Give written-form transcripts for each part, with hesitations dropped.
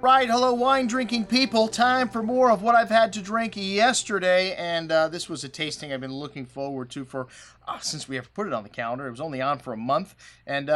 right, hello wine drinking people. Time for more of what I've had to drink yesterday, and this was a tasting I've been looking forward to for since we have put it on the calendar. It was only on for a month, and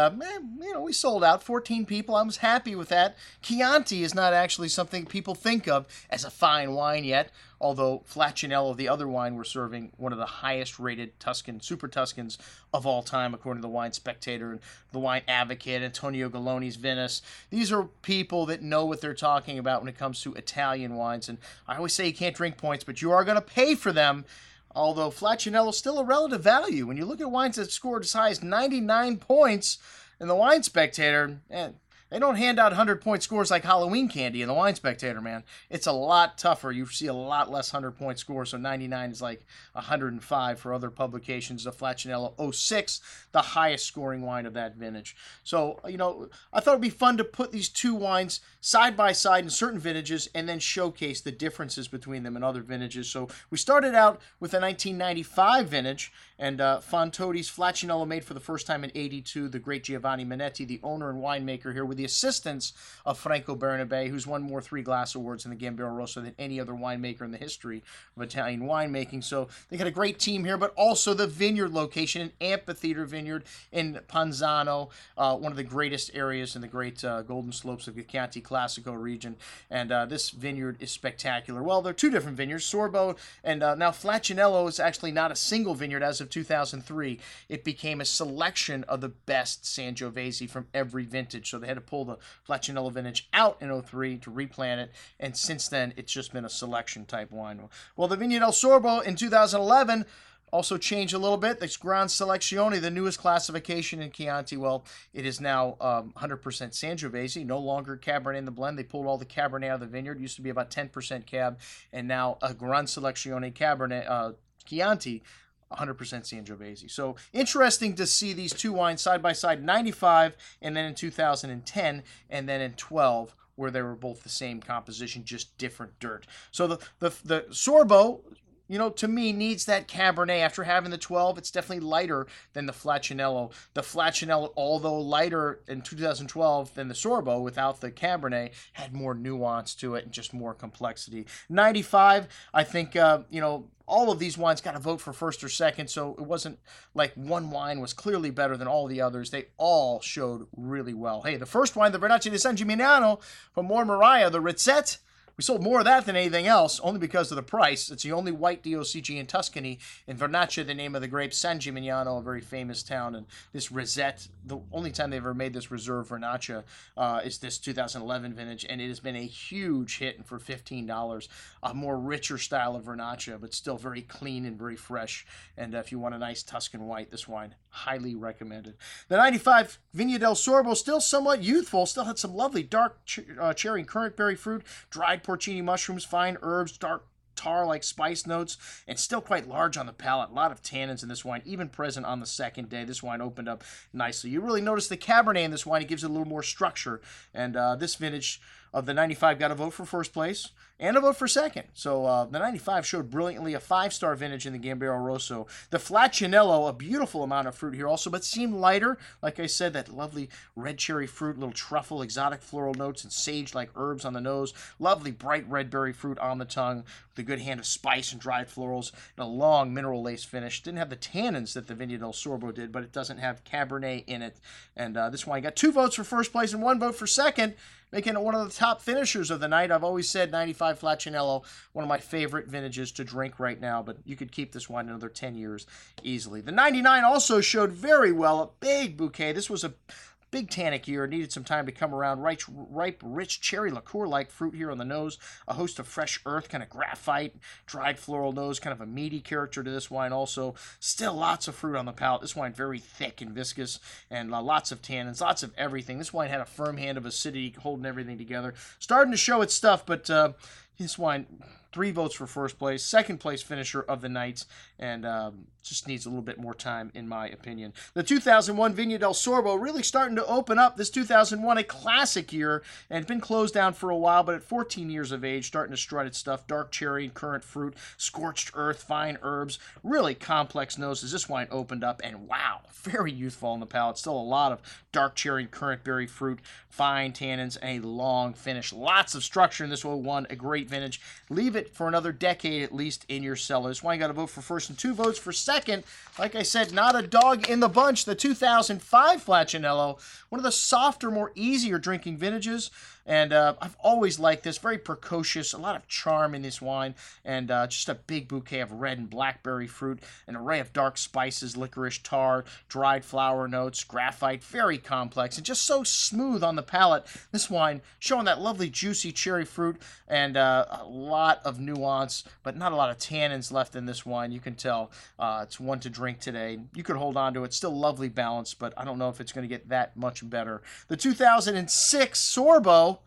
we sold out. 14 people. I was happy with that. Chianti is not actually something people think of as a fine wine yet, although Flaccianello, the other wine we're serving, one of the highest rated Tuscan, Super Tuscans of all time, according to the Wine Spectator and the Wine Advocate, Antonio Galloni's Venice. These are people that know what they're talking about when it comes to Italian wines, and I always say you can't drink points, but you are going to pay for them. Although Flaccianello is still a relative value. When you look at wines that scored as high as 99 points in the Wine Spectator, they don't hand out 100-point scores like Halloween candy in the Wine Spectator, man. It's a lot tougher. You see a lot less 100-point scores, so 99 is like 105 for other publications. The Flaccianello 06, the highest scoring wine of that vintage. So, I thought it would be fun to put these two wines side by side in certain vintages and then showcase the differences between them and other vintages. So we started out with a 1995 vintage, and Fontodi's Flaccianello, made for the first time in '82. The great Giovanni Minetti, the owner and winemaker here, with the assistance of Franco Bernabé, who's won more Three Glass Awards in the Gambero Rosso than any other winemaker in the history of Italian winemaking. So they got a great team here, but also the vineyard location, an amphitheater vineyard in Panzano, one of the greatest areas in the great Golden Slopes of the Chianti Classico region. And this vineyard is spectacular. Well, they're two different vineyards, Sorbo, and now Flaccianello is actually not a single vineyard. As of 2003, it became a selection of the best Sangiovese from every vintage. So they had to pull the Flaccianello vintage out in '03 to replant it, and since then it's just been a selection type wine. Well, the Vigna Del Sorbo in 2011 also changed a little bit. This Gran Selezione, the newest classification in Chianti, well, it is now 100% Sangiovese, no longer Cabernet in the blend. They pulled all the Cabernet out of the vineyard. It used to be about 10% Cab, and now a Gran Selezione Cabernet Chianti, 100% Sangiovese. So interesting to see these two wines side by side, 95 and then in 2010 and then in 12, where they were both the same composition, just different dirt. So the Sorbo, to me, needs that Cabernet. After having the 12, it's definitely lighter than the Flaccianello. The Flaccianello, although lighter in 2012 than the Sorbo without the Cabernet, had more nuance to it and just more complexity. 95, I think, all of these wines got to vote for first or second, so it wasn't like one wine was clearly better than all the others. They all showed really well. Hey, the first wine, the Vernaccia di San Gimignano from Moria, the Rizzette, we sold more of that than anything else, only because of the price. It's the only white DOCG in Tuscany. In Vernaccia, the name of the grape, San Gimignano, a very famous town. And this Rizzette, the only time they've ever made this reserve Vernaccia is this 2011 vintage, and it has been a huge hit. And for $15, a more richer style of Vernaccia, but still very clean and very fresh. And if you want a nice Tuscan white, this wine, highly recommended. The 95 Vigna del Sorbo, still somewhat youthful, still had some lovely dark cherry and currant berry fruit, dried porcini mushrooms, fine herbs, dark tar-like spice notes, and still quite large on the palate. A lot of tannins in this wine, even present on the second day. This wine opened up nicely. You really notice the Cabernet in this wine. It gives it a little more structure, and this vintage of the 95 got a vote for first place and a vote for second. So the 95 showed brilliantly, a 5-star vintage in the Gambero Rosso. The Flaccianello, a beautiful amount of fruit here also, but seemed lighter. Like I said, that lovely red cherry fruit, little truffle, exotic floral notes, and sage-like herbs on the nose. Lovely bright red berry fruit on the tongue, with a good hand of spice and dried florals, and a long mineral lace finish. Didn't have the tannins that the Vigna del Sorbo did, but it doesn't have Cabernet in it. And this wine got 2 votes for first place and 1 vote for second, making it one of the top finishers of the night. I've always said 95 Flaccianello, one of my favorite vintages to drink right now, but you could keep this wine another 10 years easily. The 99 also showed very well, a big bouquet. This was a big tannic year, needed some time to come around. Ripe, rich cherry liqueur-like fruit here on the nose. A host of fresh earth, kind of graphite, dried floral nose, kind of a meaty character to this wine also. Still lots of fruit on the palate. This wine very thick and viscous, and lots of tannins, lots of everything. This wine had a firm hand of acidity, holding everything together. Starting to show its stuff, but This wine, 3 votes for first place, second place finisher of the night, and just needs a little bit more time, in my opinion. The 2001 Vigna Del Sorbo really starting to open up. This 2001, a classic year, and been closed down for a while, but at 14 years of age, starting to strut its stuff. Dark cherry, currant fruit, scorched earth, fine herbs, really complex noses. This wine opened up, and wow, very youthful on the palate. Still a lot of dark cherry and currant berry fruit, fine tannins, and a long finish. Lots of structure in this 01, a great vintage. Leave it for another decade at least in your cellar. This wine got a vote for first and 2 votes for second. Like I said, not a dog in the bunch. The 2005 Flaccianello, one of the softer, more easier drinking vintages. And I've always liked this. Very precocious, a lot of charm in this wine, and just a big bouquet of red and blackberry fruit, an array of dark spices, licorice, tar, dried flower notes, graphite, very complex, and just so smooth on the palate. This wine showing that lovely juicy cherry fruit, and a lot of nuance, but not a lot of tannins left in this wine. You can tell it's one to drink today. You could hold on to it. Still lovely balance, but I don't know if it's going to get that much better. The 2006 Sorbo,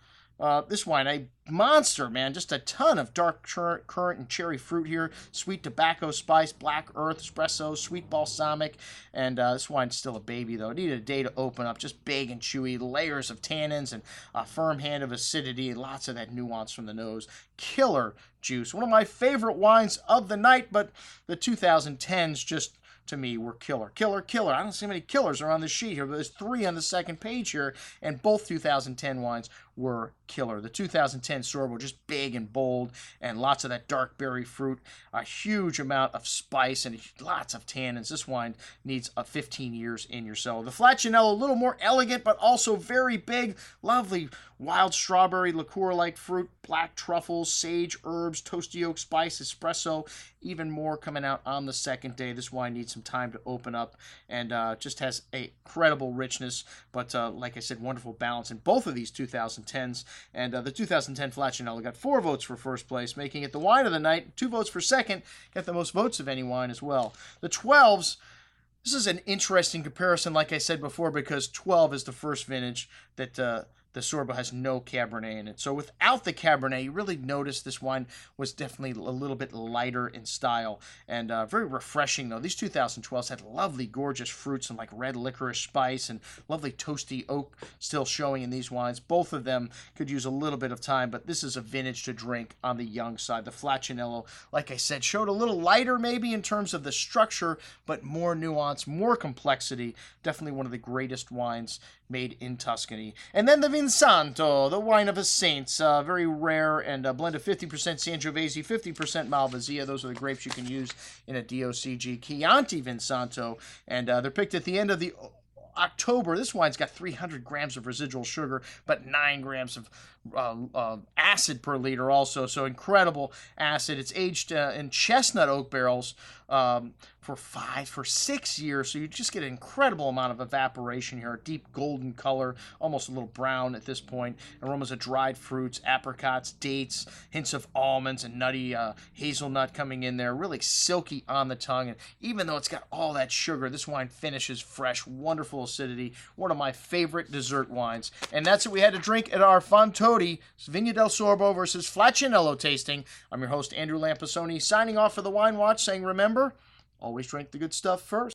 this wine, a monster, man. Just a ton of dark currant and cherry fruit here. Sweet tobacco spice, black earth, espresso, sweet balsamic. And this wine's still a baby, though. It needed a day to open up. Just big and chewy. Layers of tannins and a firm hand of acidity. Lots of that nuance from the nose. Killer juice. One of my favorite wines of the night, but the 2010s just, to me, were killer. Killer. I don't see many killers around this sheet here, but there's 3 on the second page here, and both 2010 wines were killer. The 2010 Sorbo, just big and bold, and lots of that dark berry fruit, a huge amount of spice, and lots of tannins. This wine needs 15 years in your cellar. The Flaccianello, a little more elegant, but also very big. Lovely wild strawberry liqueur-like fruit, black truffles, sage, herbs, toasty oak spice, espresso, even more coming out on the second day. This wine needs some time to open up, and just has a incredible richness, but like I said, wonderful balance in both of these 2010s. And the 2010 Flaccianello got 4 votes for first place, making it the wine of the night. 2 votes for second, got the most votes of any wine as well. The 12s, this is an interesting comparison, like I said before, because 12 is the first vintage that the Sorbo has no Cabernet in it. So without the Cabernet, you really notice this wine was definitely a little bit lighter in style, and very refreshing, though. These 2012s had lovely, gorgeous fruits and like red licorice spice and lovely toasty oak still showing in these wines. Both of them could use a little bit of time, but this is a vintage to drink on the young side. The Flaccianello, like I said, showed a little lighter maybe in terms of the structure, but more nuance, more complexity. Definitely one of the greatest wines made in Tuscany. And then the Santo, the wine of a saint, very rare, and a blend of 50% Sangiovese, 50% Malvasia. Those are the grapes you can use in a DOCG. Chianti Santo, and they're picked at the end of the October. This wine's got 300 grams of residual sugar, but 9 grams of acid per liter also, so incredible acid. It's aged in chestnut oak barrels for 6 years, so you just get an incredible amount of evaporation here. A deep golden color, almost a little brown at this point. Aromas of dried fruits, apricots, dates, hints of almonds and nutty hazelnut coming in there. Really silky on the tongue, and even though it's got all that sugar, this wine finishes fresh, wonderful acidity. One of my favorite dessert wines. And that's what we had to drink at our Fontodi Vigna Del Sorbo versus Flaccianello tasting. I'm your host, Andrew Lampasoni, signing off for the Wine Watch, saying remember, always drink the good stuff first.